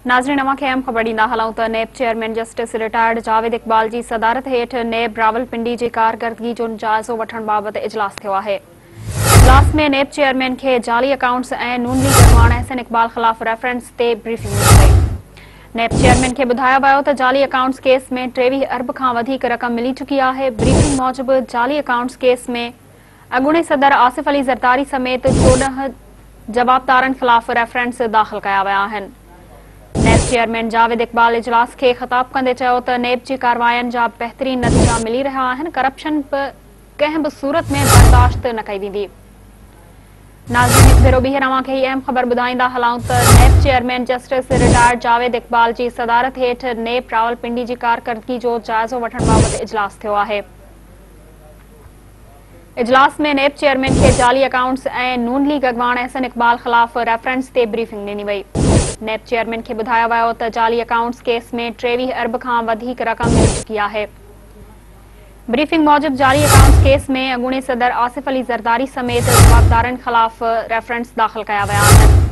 नाज़रीन अवां खे अहम ख़बर ॾींदा हलूं त NAB chairman justice retired Javed Iqbal जी सदारत हेठ नेब रावलपिंडी जी कारकर्दगी जो जाइज़ो वठण बाबति इजलास थियो आहे। इजलास में नेब चेयरमैन खे जाली अकाउंट्स ऐं नून लीग अॻवान अहसन इक़बाल ख़िलाफ़ रेफरेंस ते ब्रीफिंग ॾिनी वई। नेब चेयरमैन खे ॿुधायो वियो त जाली अकाउंट्स केस में 23 अरब खां वधीक रक़म मिली चुकी आहे। ब्रीफिंग मूजिबि जाली अकाउंट्स केस में अॻूणे सदर आसिफ अली ज़रदारी समेत 14 जवाबदारनि ख़िलाफ़ रेफरेंस दाख़िल कया विया आहिनि। नेब चेयरमैन जावेद इक़बाल इजलास खे ख़िताब कंदे चयो त नेब जी कार्रवाइनि जा बहितरीन नतीजा मिली रहिया आहिनि। करप्शन कंहिं बि सूरत में बर्दाश्त न कई वेंदी। नाज़रीन हिकु भेरो ॿीहर अवां खे अहम ख़बर ॿुधाईंदा हलूं त NAB chairman justice retired Javed Iqbal जी सदारत हेठ नेब रावलपिंडी जी कारकर्दगी जो जाइज़ो वठण बाबति इजलास थियो आहे। इजलास में नेब चेयरमैन खे जाली अकाउंट्स ऐं नून लीग अॻवान अहसन इक़बाल ख़िलाफ़ रेफरेंस ते ब्रीफिंग ॾिनी वई। नेब चेयरमैन खे ॿुधायो वियो त जाली अकाउंट्स केस में 23 अरब खां वधीक रक़म मिली चुकी आहे। ब्रीफिंग मूजिबि जाली अकाउंट्स केस में अॻूणे सदर आसिफ अली ज़रदारी समेत जवाबदारनि ख़िलाफ़ रेफरेंस दाख़िल कया विया आहिनि।